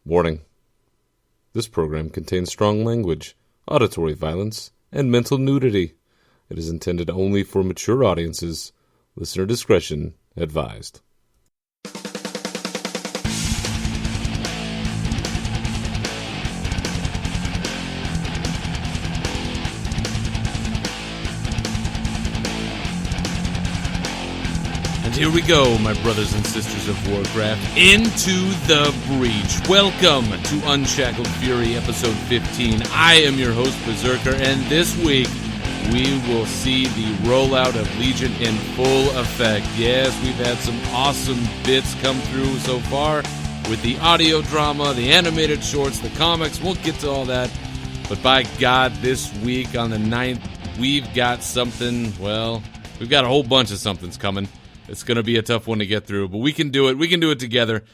Warning. This program contains strong language, auditory violence, and mental nudity. It is intended only for mature audiences. Listener discretion advised. And here we go, my brothers and sisters of Warcraft, into the breach. Welcome to Unshackled Fury, episode 15. I am your host, Berserker, and this week we will see the rollout of Legion in full effect. Yes, we've had some awesome bits come through so far with the audio drama, the animated shorts, the comics. We'll get to all that. But by God, this week on the 9th, we've got something, well, we've got a whole bunch of somethings coming. It's going to be a tough one to get through, but we can do it. We can do it together.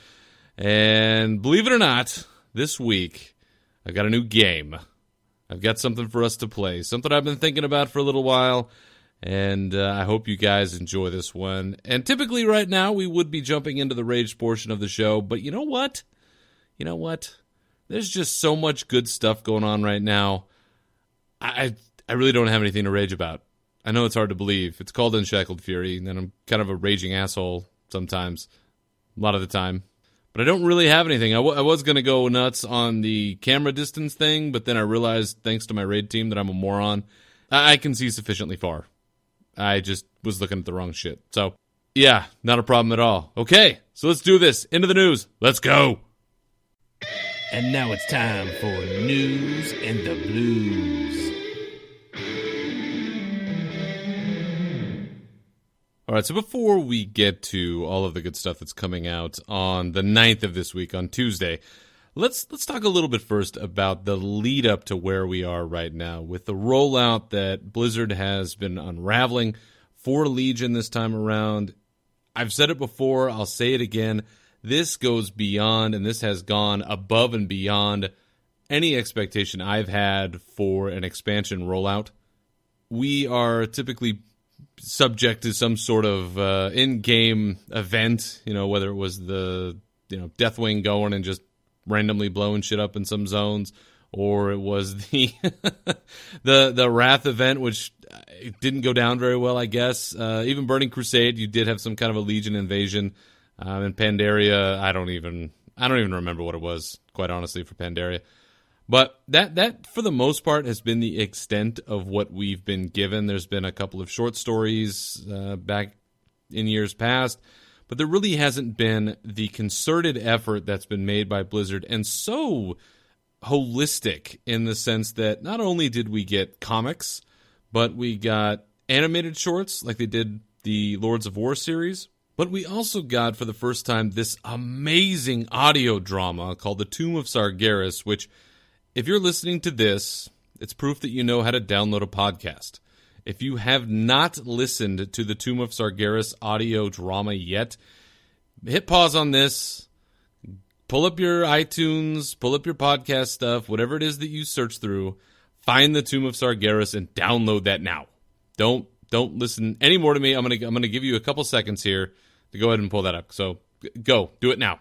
And believe it or not, this week, I've got a new game. I've got something for us to play, something I've been thinking about for a little while, and I hope you guys enjoy this one. And typically right now, we would be jumping into the rage portion of the show, but you know what? There's just so much good stuff going on right now. I really don't have anything to rage about. I know it's hard to believe. It's called Unshackled Fury, and I'm kind of a raging asshole sometimes, a lot of the time. But I don't really have anything. I was going to go nuts on the camera distance thing, but then I realized, thanks to my raid team, that I'm a moron. I can see sufficiently far. I just was looking at the wrong shit. So, yeah, not a problem at all. Okay, so let's do this. Into the news. Let's go. And now it's time for News and the Blues. All right, so before we get to all of the good stuff that's coming out on the 9th of this week, on Tuesday, let's talk a little bit first about the lead up to where we are right now with the rollout that Blizzard has been unraveling for Legion this time around. I've said it before, I'll say it again. This goes beyond, and this has gone above and beyond any expectation I've had for an expansion rollout. We are typically subject to some sort of in-game event, whether it was the Deathwing going and just randomly blowing shit up in some zones, or it was the the Wrath event, which didn't go down very well, I guess. Even Burning Crusade, you did have some kind of a Legion invasion. In Pandaria, I don't even remember what it was, quite honestly, for Pandaria. But that, for the most part, has been the extent of what we've been given. There's been a couple of short stories back in years past, but there really hasn't been the concerted effort that's been made by Blizzard, and so holistic in the sense that not only did we get comics, but we got animated shorts like they did the Lords of War series, but we also got, for the first time, this amazing audio drama called The Tomb of Sargeras, which, if you're listening to this, it's proof that you know how to download a podcast. If you have not listened to the Tomb of Sargeras audio drama yet, hit pause on this, pull up your iTunes, pull up your podcast stuff, whatever it is that you search through, find the Tomb of Sargeras and download that now. Don't listen anymore to me. I'm gonna give you a couple seconds here to go ahead and pull that up. So go, do it now.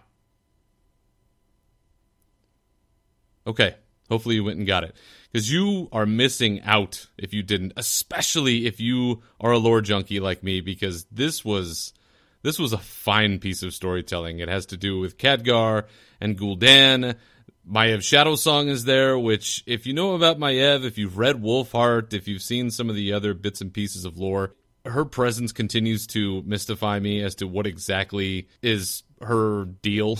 Okay. Hopefully you went and got it. Because you are missing out if you didn't, especially if you are a lore junkie like me, because this was a fine piece of storytelling. It has to do with Khadgar and Gul'dan. Maiev Shadow Song is there, which, if you know about Maiev, if you've read Wolfheart, if you've seen some of the other bits and pieces of lore, her presence continues to mystify me as to what exactly is her deal.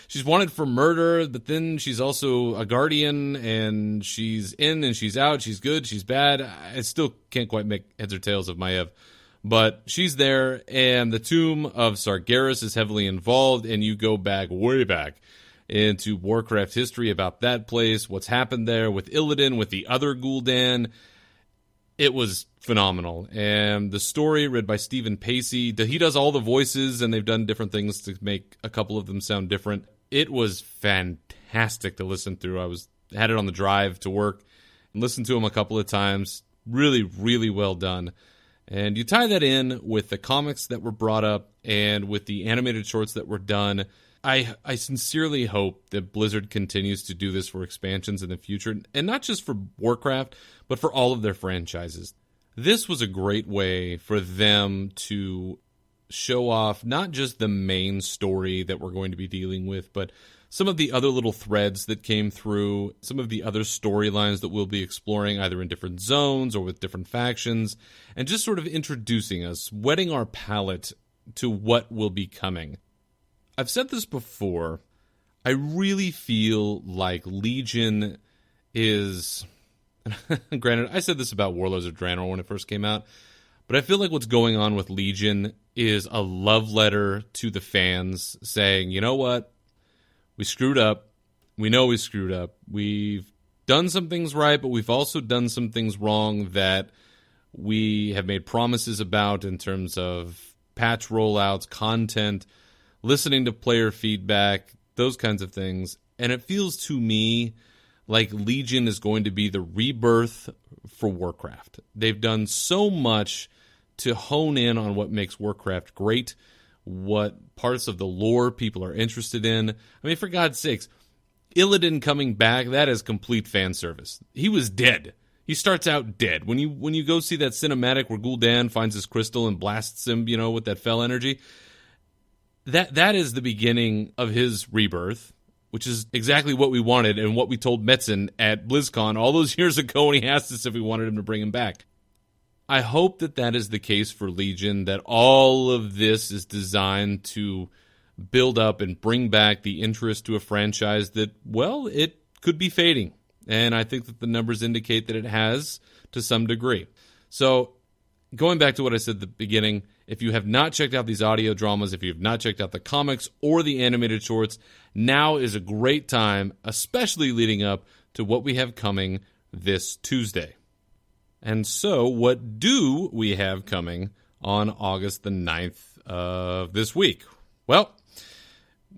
She's wanted for murder, but then she's also a guardian, and she's in and she's out, she's good, she's bad. I still can't quite make heads or tails of Maiev, but she's there, and the Tomb of Sargeras is heavily involved, and you go back, way back, into Warcraft history about that place, what's happened there with Illidan, with the other Gul'dan. It was phenomenal. And the story, read by Stephen Pacey, he does all the voices, and they've done different things to make a couple of them sound different. It was fantastic to listen through. Had it on the drive to work and listened to him a couple of times. Really, really well done. And you tie that in with the comics that were brought up and with the animated shorts that were done. I sincerely hope that Blizzard continues to do this for expansions in the future, and not just for Warcraft, but for all of their franchises. This was a great way for them to show off not just the main story that we're going to be dealing with, but some of the other little threads that came through, some of the other storylines that we'll be exploring either in different zones or with different factions, and just sort of introducing us, whetting our palate to what will be coming. I've said this before, I really feel like Legion is... Granted, I said this about Warlords of Draenor when it first came out, but I feel like what's going on with Legion is a love letter to the fans saying, you know what? We screwed up. We know we screwed up. We've done some things right, but we've also done some things wrong that we have made promises about in terms of patch rollouts, content, listening to player feedback, those kinds of things. And it feels to me like Legion is going to be the rebirth for Warcraft. They've done so much to hone in on what makes Warcraft great, what parts of the lore people are interested in. I mean, for God's sakes, Illidan coming back, that is complete fan service. He was dead. He starts out dead. When you go see that cinematic where Gul'dan finds his crystal and blasts him, with that fell energy, that is the beginning of his rebirth, which is exactly what we wanted and what we told Metzen at BlizzCon all those years ago when he asked us if we wanted him to bring him back. I hope that is the case for Legion, that all of this is designed to build up and bring back the interest to a franchise that, well, it could be fading. And I think that the numbers indicate that it has to some degree. So going back to what I said at the beginning, if you have not checked out these audio dramas, if you have not checked out the comics or the animated shorts, now is a great time, especially leading up to what we have coming this Tuesday. And so, what do we have coming on August the 9th of this week? Well,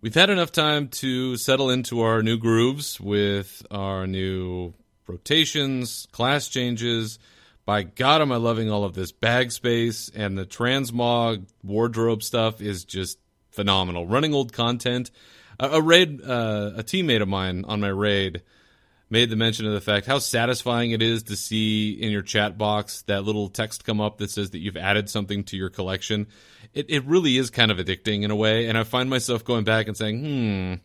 we've had enough time to settle into our new grooves with our new rotations, class changes. By God, am I loving all of this bag space, and the transmog wardrobe stuff is just phenomenal. Running old content. A teammate of mine on my raid made the mention of the fact how satisfying it is to see in your chat box that little text come up that says that you've added something to your collection. It really is kind of addicting in a way, and I find myself going back and saying,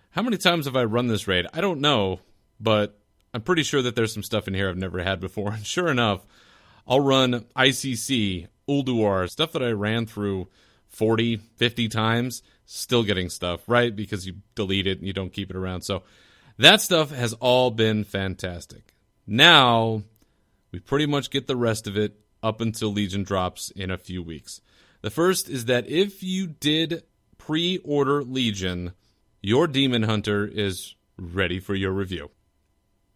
how many times have I run this raid? I don't know, but I'm pretty sure that there's some stuff in here I've never had before. And sure enough, I'll run ICC, Ulduar, stuff that I ran through 40, 50 times, still getting stuff, right? Because you delete it and you don't keep it around. So that stuff has all been fantastic. Now, we pretty much get the rest of it up until Legion drops in a few weeks. The first is that if you did pre-order Legion, your Demon Hunter is ready for your review.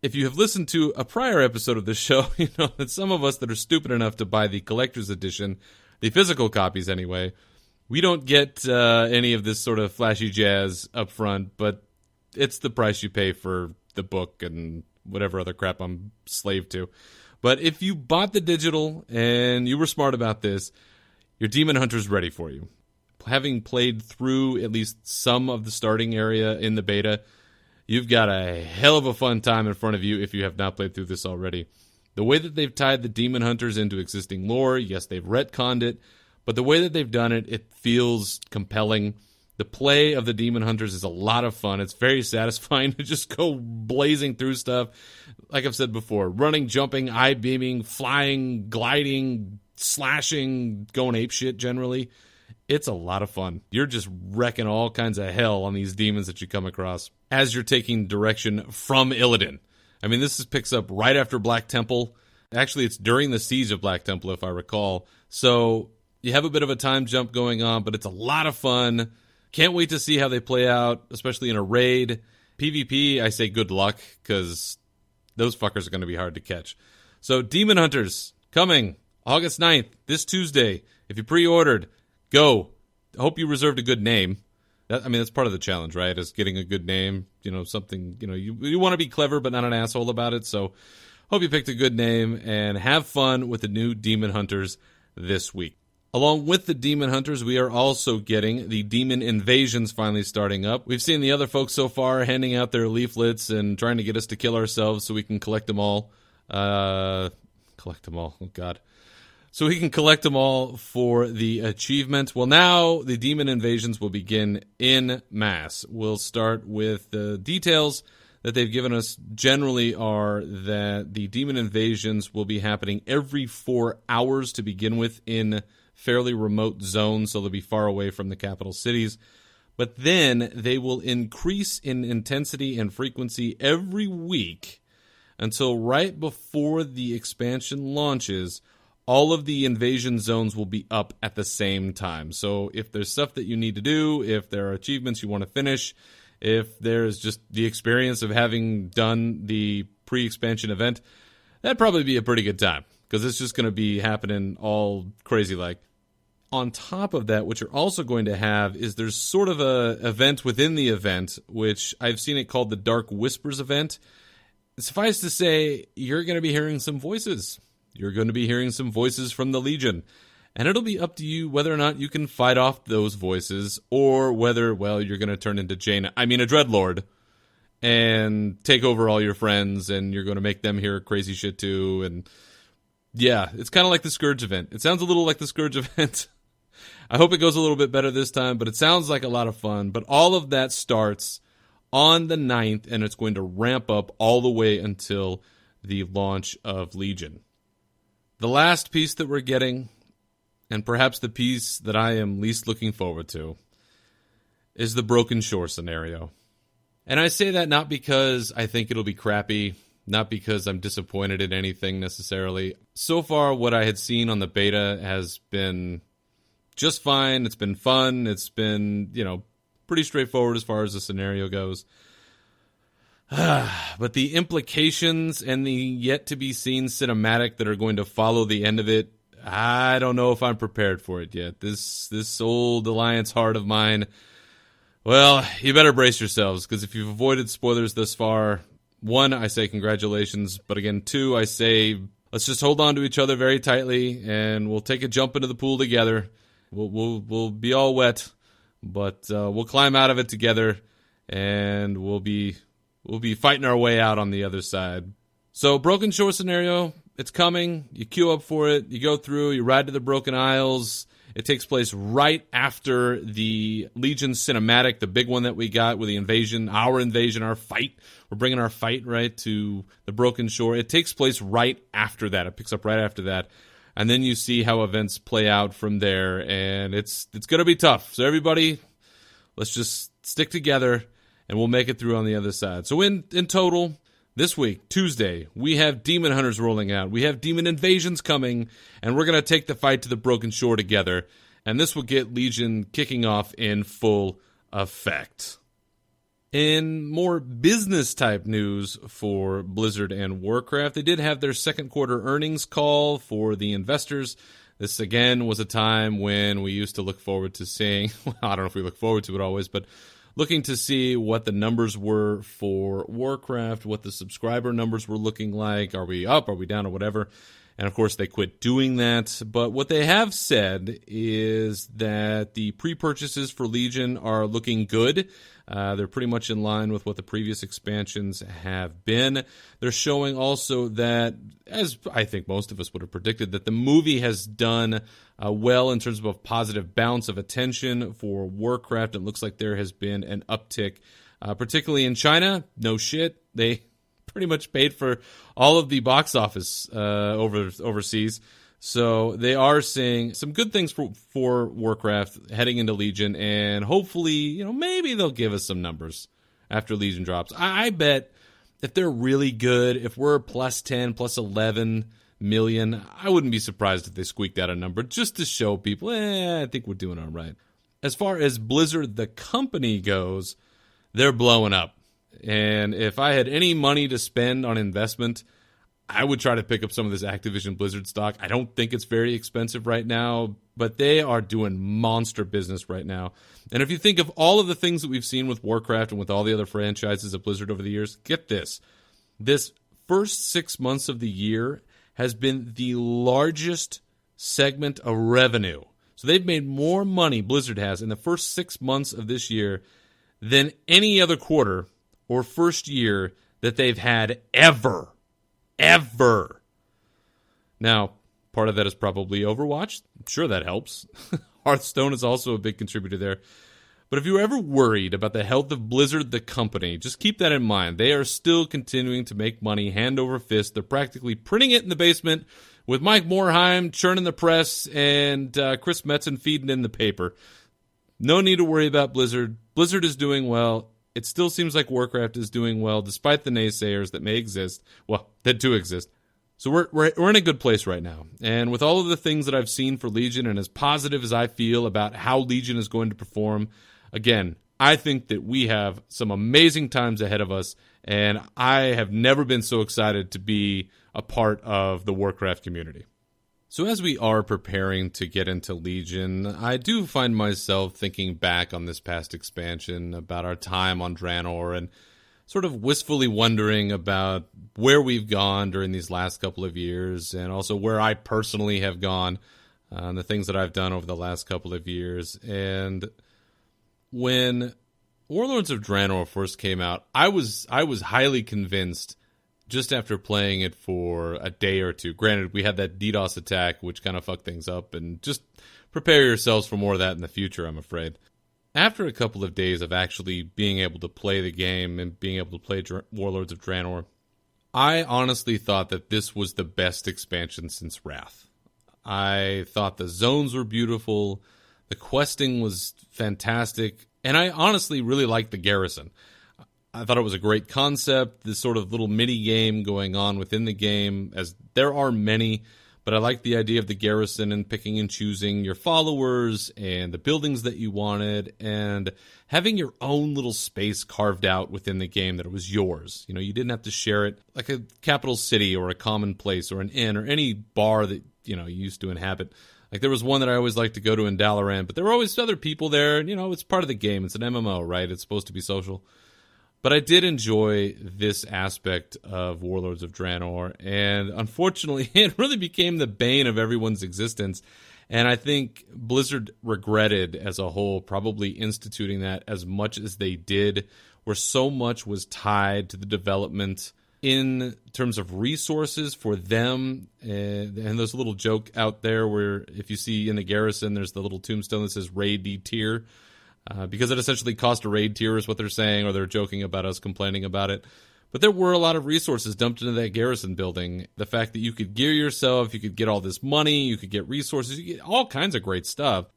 If you have listened to a prior episode of this show, you know that some of us that are stupid enough to buy the collector's edition, the physical copies anyway, we don't get any of this sort of flashy jazz up front, but it's the price you pay for the book and whatever other crap I'm slave to. But if you bought the digital and you were smart about this, your Demon Hunter's ready for you. Having played through at least some of the starting area in the beta, you've got a hell of a fun time in front of you if you have not played through this already. The way that they've tied the Demon Hunters into existing lore, yes, they've retconned it, but the way that they've done it, it feels compelling. The play of the Demon Hunters is a lot of fun. It's very satisfying to just go blazing through stuff. Like I've said before, running, jumping, eye-beaming, flying, gliding, slashing, going apeshit generally. It's a lot of fun. You're just wrecking all kinds of hell on these demons that you come across as you're taking direction from Illidan. I mean, picks up right after Black Temple. Actually, it's during the siege of Black Temple, if I recall. So you have a bit of a time jump going on, but it's a lot of fun. Can't wait to see how they play out, especially in a raid. PvP, I say good luck, because those fuckers are going to be hard to catch. So Demon Hunters, coming August 9th, this Tuesday. If you pre-ordered, go. I hope you reserved a good name. That's part of the challenge, right? Is getting a good name. Something, you want to be clever but not an asshole about it. So hope you picked a good name and have fun with the new Demon Hunters this week. Along with the Demon Hunters, we are also getting the Demon Invasions finally starting up. We've seen the other folks so far handing out their leaflets and trying to get us to kill ourselves so we can collect them all. Oh God. So we can collect them all for the achievement. Well, now the Demon Invasions will begin in mass. We'll start with the details that they've given us generally are that the Demon Invasions will be happening every 4 hours to begin with in fairly remote zones, so they'll be far away from the capital cities. But then they will increase in intensity and frequency every week until right before the expansion launches. All of the invasion zones will be up at the same time. So if there's stuff that you need to do, if there are achievements you want to finish, if there's just the experience of having done the pre-expansion event, that'd probably be a pretty good time because it's just going to be happening all crazy like. On top of that, what you're also going to have is there's sort of a event within the event, which I've seen it called the Dark Whispers event. Suffice to say, you're going to be hearing some voices. You're going to be hearing some voices from the Legion. And it'll be up to you whether or not you can fight off those voices or whether, well, you're going to turn into a Dreadlord and take over all your friends and you're going to make them hear crazy shit too. And yeah, it's kind of like the Scourge event. It sounds a little like the Scourge event. I hope it goes a little bit better this time, but it sounds like a lot of fun. But all of that starts on the 9th, and it's going to ramp up all the way until the launch of Legion. The last piece that we're getting, and perhaps the piece that I am least looking forward to, is the Broken Shore scenario. And I say that not because I think it'll be crappy, not because I'm disappointed in anything necessarily. So far, what I had seen on the beta has been just fine. It's been fun. It's been, pretty straightforward as far as the scenario goes. But the implications and the yet-to-be-seen cinematic that are going to follow the end of it, I don't know if I'm prepared for it yet. This old Alliance heart of mine, well, you better brace yourselves, because if you've avoided spoilers thus far, 1, I say congratulations, but again, 2, I say let's just hold on to each other very tightly, and we'll take a jump into the pool together. We'll be all wet, but we'll climb out of it together, and we'll be fighting our way out on the other side. So, Broken Shore scenario, it's coming. You queue up for it. You go through. You ride to the Broken Isles. It takes place right after the Legion cinematic, the big one that we got with the invasion, our fight. We're bringing our fight right to the Broken Shore. It takes place right after that. It picks up right after that. And then you see how events play out from there, and it's going to be tough. So everybody, let's just stick together, and we'll make it through on the other side. So in total, this week, Tuesday, we have Demon Hunters rolling out. We have Demon Invasions coming, and we're going to take the fight to the Broken Shore together. And this will get Legion kicking off in full effect. In more business-type news for Blizzard and Warcraft, they did have their second quarter earnings call for the investors. This, again, was a time when we used to look forward to seeing, well, I don't know if we look forward to it always, but looking to see what the numbers were for Warcraft, what the subscriber numbers were looking like. Are we up? Are we down? Or whatever. And, of course, they quit doing that. But what they have said is that the pre-purchases for Legion are looking good. They're pretty much in line with what the previous expansions have been. They're showing also that, as I think most of us would have predicted, that the movie has done well in terms of a positive bounce of attention for Warcraft. It looks like there has been an uptick, particularly in China. No shit. They pretty much paid for all of the box office overseas. So they are seeing some good things for Warcraft heading into Legion, and hopefully, maybe they'll give us some numbers after Legion drops. I bet if they're really good, if we're plus 10, plus 11 million, I wouldn't be surprised if they squeaked out a number just to show people, I think we're doing all right. As far as Blizzard, the company, goes, they're blowing up. And if I had any money to spend on investment, I would try to pick up some of this Activision Blizzard stock. I don't think it's very expensive right now, but they are doing monster business right now. And if you think of all of the things that we've seen with Warcraft and with all the other franchises of Blizzard over the years, get this. This first 6 months of the year has been the largest segment of revenue So they've made more money, Blizzard has, in the first 6 months of this year than any other quarter or first year that they've had ever. Ever. Now, part of that is probably Overwatch. I'm sure that helps. Hearthstone is also a big contributor there. But if you're ever worried about the health of Blizzard, the company, just keep that in mind. They are still continuing to make money hand over fist. They're practically printing it in the basement with Mike Morhaime churning the press and Chris Metzen feeding in the paper. No need to worry about Blizzard. Blizzard is doing well. It still seems like Warcraft is doing well, despite the naysayers that may exist. Well, that do exist. So we're in a good place right now. And with all of the things that I've seen for Legion, and as positive as I feel about how Legion is going to perform, again, I think that we have some amazing times ahead of us, and I have never been so excited to be a part of the Warcraft community. So as we are preparing to get into Legion, I do find myself thinking back on this past expansion, about our time on Draenor, and sort of wistfully wondering about where we've gone during these last couple of years, and also where I personally have gone, and the things that I've done over the last couple of years. And when Warlords of Draenor first came out, I was highly convinced just after playing it for a day or two. Granted, we had that DDoS attack, which kind of fucked things up, and just prepare yourselves for more of that in the future, I'm afraid. After a couple of days of actually being able to play the game and being able to play Warlords of Draenor, I honestly thought that this was the best expansion since Wrath. I thought the zones were beautiful, the questing was fantastic, and I honestly really liked the garrison. I thought it was a great concept, this sort of little mini game going on within the game, as there are many, but I like the idea of the garrison and picking and choosing your followers and the buildings that you wanted, and having your own little space carved out within the game that it was yours. You know, you didn't have to share it like a capital city or a common place or an inn or any bar that, you know, you used to inhabit. Like, there was one that I always liked to go to in Dalaran, but there were always other people there. You know, it's part of the game. It's an MMO, right? It's supposed to be social. But I did enjoy this aspect of Warlords of Draenor, and unfortunately, it really became the bane of everyone's existence. And I think Blizzard regretted, as a whole, probably instituting that as much as they did, where so much was tied to the development in terms of resources for them. And there's a little joke out there where if you see in the garrison, there's the little tombstone that says Raid D tier. Because it essentially cost a raid tier is what they're saying, or they're joking about us complaining about it. But there were a lot of resources dumped into that garrison building. The fact that you could gear yourself, you could get all this money, you could get resources, you get all kinds of great stuff.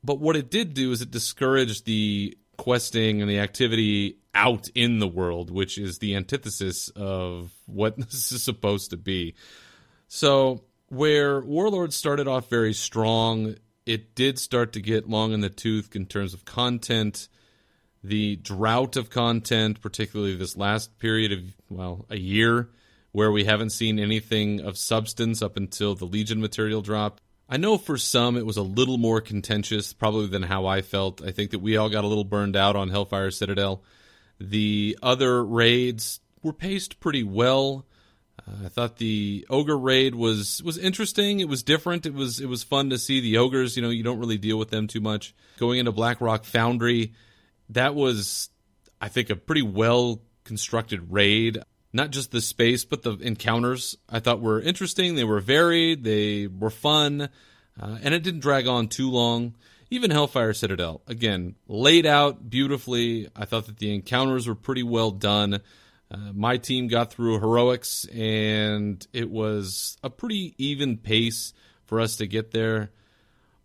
But what it did do is it discouraged the questing and the activity out in the world, which is the antithesis of what this is supposed to be. So where Warlords started off very strong, it did start to get long in the tooth in terms of content. The drought of content, particularly this last period of, well, a year, where we haven't seen anything of substance up until the Legion material dropped. I know for some it was a little more contentious, probably than how I felt. I think that we all got a little burned out on Hellfire Citadel. The other raids were paced pretty well. I thought the Ogre raid was interesting. It was different. It was fun to see the Ogres. You know, you don't really deal with them too much. Going into Blackrock Foundry, that was, I think, a pretty well-constructed raid. Not just the space, but the encounters I thought were interesting. They were varied. They were fun. And it didn't drag on too long. Even Hellfire Citadel, again, laid out beautifully. I thought that the encounters were pretty well done. My team got through heroics, and it was a pretty even pace for us to get there.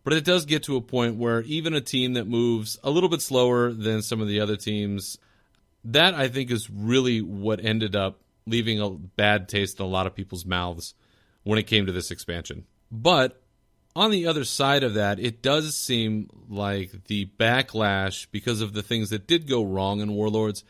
But it does get to a point where even a team that moves a little bit slower than some of the other teams, that I think is really what ended up leaving a bad taste in a lot of people's mouths when it came to this expansion. But on the other side of that, it does seem like the backlash, because of the things that did go wrong in Warlords,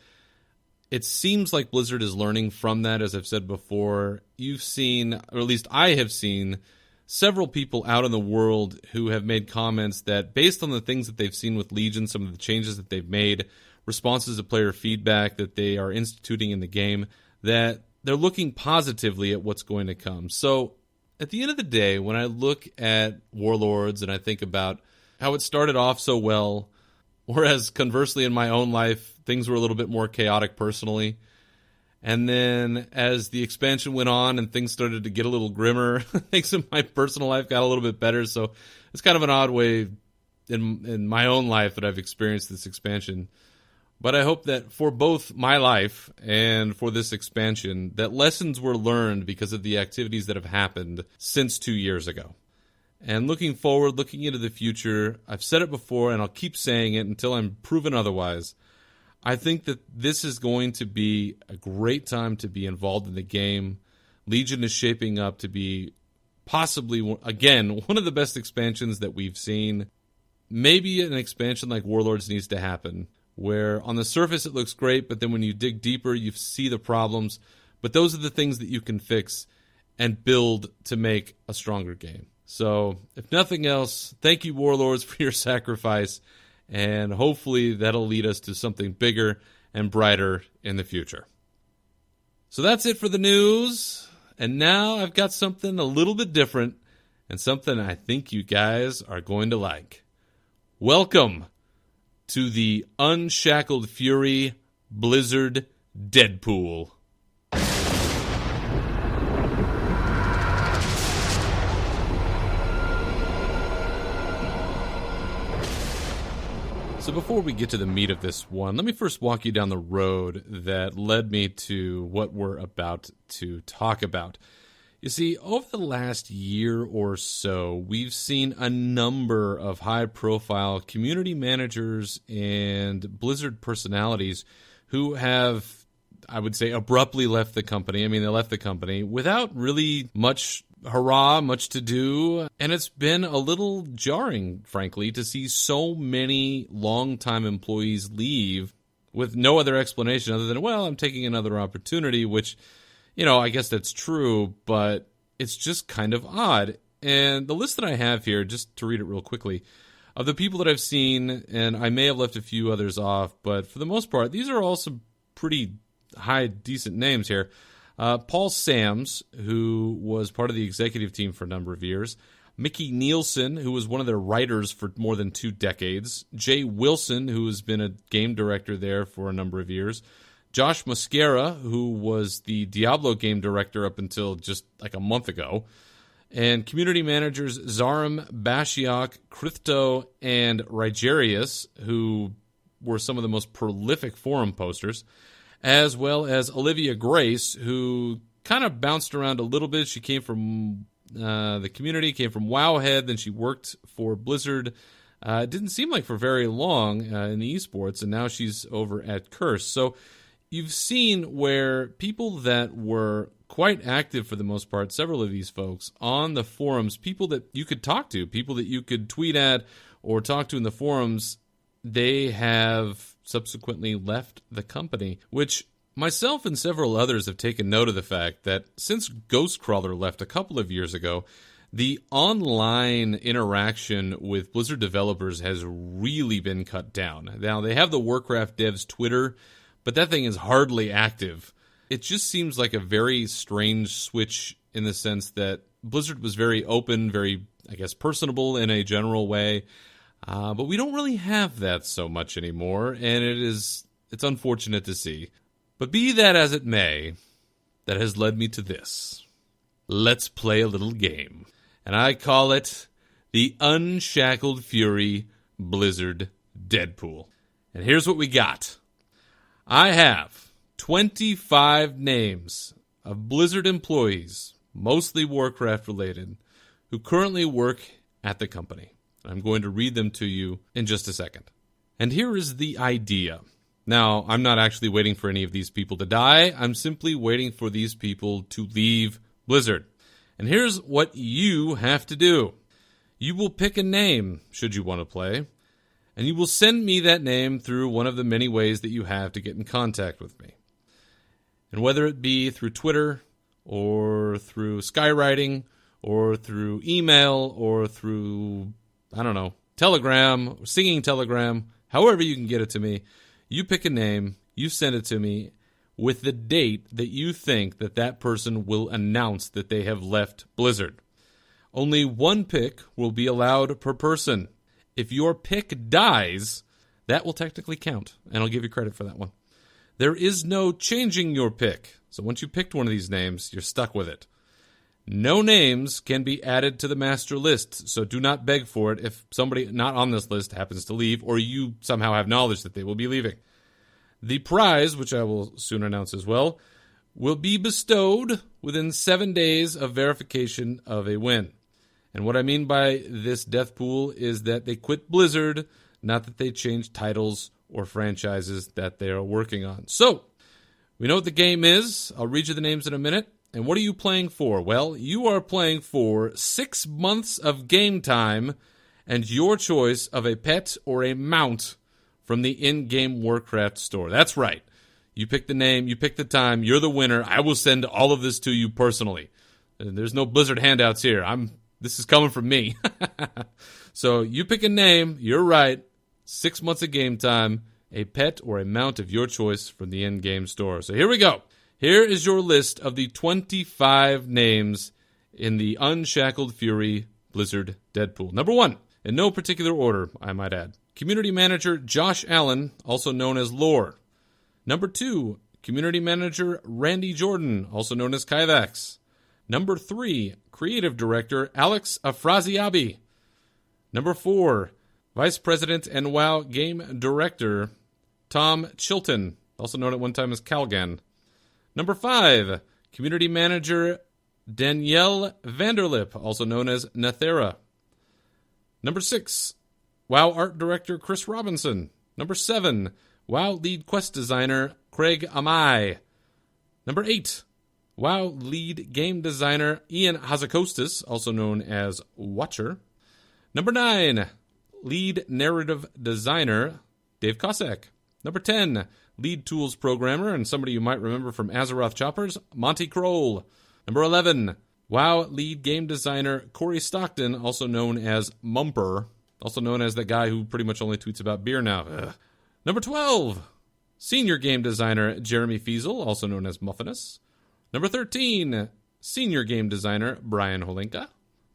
it seems like Blizzard is learning from that. As I've said before, you've seen, or at least I have seen, several people out in the world who have made comments that, based on the things that they've seen with Legion, some of the changes that they've made, responses to player feedback that they are instituting in the game, that they're looking positively at what's going to come. So at the end of the day, when I look at Warlords and I think about how it started off so well, whereas conversely in my own life, things were a little bit more chaotic personally. And then as the expansion went on and things started to get a little grimmer, things in my personal life got a little bit better. So it's kind of an odd way in my own life that I've experienced this expansion. But I hope that for both my life and for this expansion, that lessons were learned because of the activities that have happened since 2 years ago. And looking forward, looking into the future, I've said it before and I'll keep saying it until I'm proven otherwise. I think that this is going to be a great time to be involved in the game. Legion is shaping up to be possibly, again, one of the best expansions that we've seen. Maybe an expansion like Warlords needs to happen, where on the surface it looks great, but then when you dig deeper, you see the problems. But those are the things that you can fix and build to make a stronger game. So, if nothing else, thank you, Warlords, for your sacrifice, and hopefully that'll lead us to something bigger and brighter in the future. So that's it for the news, and now I've got something a little bit different, and something I think you guys are going to like. Welcome to the Unshackled Fury Blizzard Deadpool. So before we get to the meat of this one, let me first walk you down the road that led me to what we're about to talk about. You see, over the last year or so, we've seen a number of high-profile community managers and Blizzard personalities who have, I would say, abruptly left the company. I mean, they left the company without really much much to do. And it's been a little jarring, frankly, to see so many longtime employees leave with no other explanation other than, well, I'm taking another opportunity, which, I guess that's true, but it's just kind of odd. And the list that I have here, just to read it real quickly, of the people that I've seen, and I may have left a few others off, but for the most part, these are all some pretty high, decent names here. Paul Sams, who was part of the executive team for a number of years. Mickey Nielsen, who was one of their writers for more than 2 decades. Jay Wilson, who has been a game director there for a number of years. Josh Mosquera, who was the Diablo game director up until just like a month ago. And community managers Zarim Bashiok, Krithto, and Rigerius, who were some of the most prolific forum posters, as well as Olivia Grace, who kind of bounced around a little bit. She came from the community, came from Wowhead, then she worked for Blizzard. It didn't seem like for very long in the esports, and now she's over at Curse. So you've seen where people that were quite active for the most part, several of these folks, on the forums, people that you could talk to, people that you could tweet at or talk to in the forums, they have subsequently left the company, which myself and several others have taken note of the fact that since Ghostcrawler left a couple of years ago, the online interaction with Blizzard developers has really been cut down. Now, they have the Warcraft devs Twitter, but that thing is hardly active. It just seems like a very strange switch in the sense that Blizzard was very open, very, personable in a general way. But we don't really have that so much anymore, and it's unfortunate to see. But be that as it may, that has led me to this. Let's play a little game. And I call it the Unshackled Fury Blizzard Deadpool. And here's what we got. I have 25 names of Blizzard employees, mostly Warcraft related, who currently work at the company. I'm going to read them to you in just a second. And here is the idea. Now, I'm not actually waiting for any of these people to die. I'm simply waiting for these people to leave Blizzard. And here's what you have to do. You will pick a name, should you want to play, and you will send me that name through one of the many ways that you have to get in contact with me. And whether it be through Twitter, or through skywriting, or through email, or through Telegram, singing Telegram, however you can get it to me, you pick a name, you send it to me with the date that you think that person will announce that they have left Blizzard. Only one pick will be allowed per person, if your pick dies, that will technically count, and I'll give you credit for that one. There is no changing your pick. So once you picked one of these names, you're stuck with it. No names can be added to the master list, so do not beg for it if somebody not on this list happens to leave, or you somehow have knowledge that they will be leaving. The prize, which I will soon announce as well, will be bestowed within 7 days of verification of a win. And what I mean by this death pool is that they quit Blizzard, not that they changed titles or franchises that they are working on. So, we know what the game is. I'll read you the names in a minute. And what are you playing for? Well, you are playing for 6 months of game time and your choice of a pet or a mount from the in-game Warcraft store. That's right. You pick the name, you pick the time, you're the winner. I will send all of this to you personally. There's no Blizzard handouts here. This is coming from me. So you pick a name, you're right. 6 months of game time, a pet or a mount of your choice from the in-game store. So here we go. Here is your list of the 25 names in the Unshackled Fury Blizzard Deadpool. Number 1, in no particular order, I might add. Community Manager Josh Allen, also known as Lore. Number 2, Community Manager Randy Jordan, also known as Kyvax. Number 3, Creative Director Alex Afraziabi. Number 4, Vice President and WoW Game Director Tom Chilton, also known at one time as Calgan. Number 5, Community Manager Danielle Vanderlip, also known as Nathera. Number 6, WoW Art Director Chris Robinson. Number 7, WoW Lead Quest Designer Craig Amai. Number 8, WoW Lead Game Designer Ian Hazakostas, also known as Watcher. Number 9, Lead Narrative Designer Dave Cossack. Number 10, Lead Tools Programmer, and somebody you might remember from Azeroth Choppers, Monty Kroll. Number 11, WoW Lead Game Designer Corey Stockton, also known as Mumper, also known as the guy who pretty much only tweets about beer now. Ugh. Number 12, Senior Game Designer Jeremy Fiesel, also known as Muffinus. Number 13, Senior Game Designer Brian Holinka.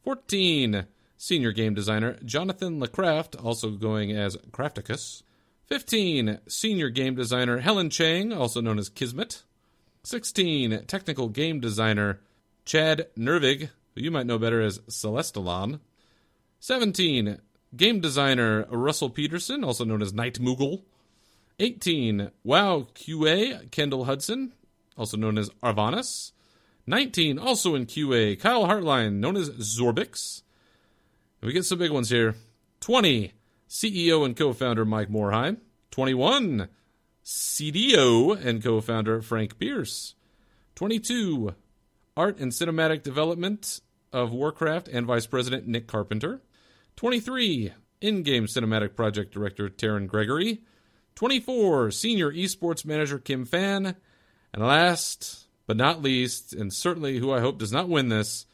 14, Senior Game Designer Jonathan LaCraft, also going as Crafticus. 15, Senior Game Designer Helen Chang, also known as Kismet. 16, Technical Game Designer Chad Nervig, who you might know better as Celestalon. 17, Game Designer Russell Peterson, also known as Night Moogle. 18, WoW QA Kendall Hudson, also known as Arvanis. 19, also in QA, Kyle Hartline, known as Zorbix. And we get some big ones here. 20, CEO and co-founder Mike Morheim. 21, CDO and co-founder Frank Pierce. 22, Art and Cinematic Development of Warcraft and Vice President Nick Carpenter. 23, In-Game Cinematic Project Director Taryn Gregory. 24, Senior Esports Manager Kim Fan. And last but not least, and certainly who I hope does not win this,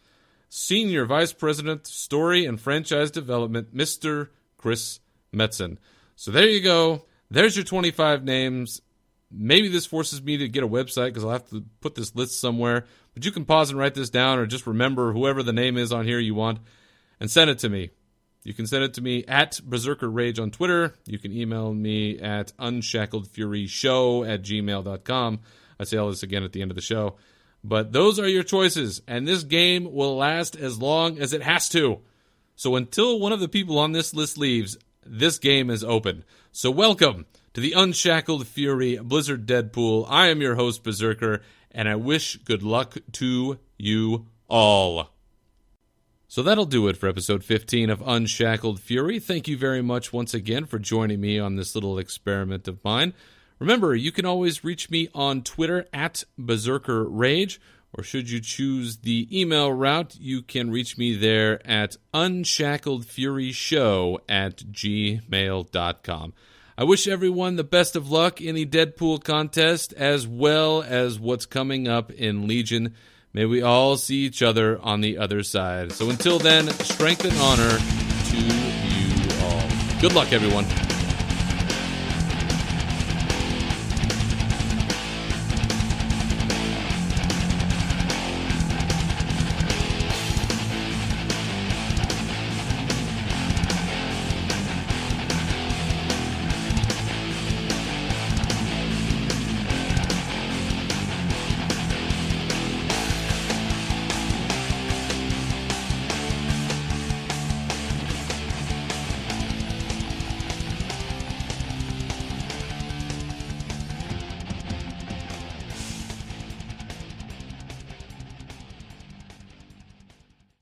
Senior Vice President Story and Franchise Development, Mr. Chris Metzen. So there you go. There's your 25 names. Maybe this forces me to get a website because I'll have to put this list somewhere. But you can pause and write this down or just remember whoever the name is on here you want and send it to me. You can send it to me at Berserker Rage on Twitter. You can email me at unshackedfuryshow@gmail.com. I say all this again at the end of the show. But those are your choices, and this game will last as long as it has to. So until one of the people on this list leaves, this game is open. So welcome to the Unshackled Fury Blizzard Deadpool. I am your host, Berserker, and I wish good luck to you all. So that'll do it for episode 15 of Unshackled Fury. Thank you very much once again for joining me on this little experiment of mine. Remember, you can always reach me on Twitter at Berserker Rage, or should you choose the email route, you can reach me there at unshackedfuryshow@gmail.com. I wish everyone the best of luck in the Deadpool contest, as well as what's coming up in Legion. May we all see each other on the other side. So until then, strength and honor to you all. Good luck, everyone.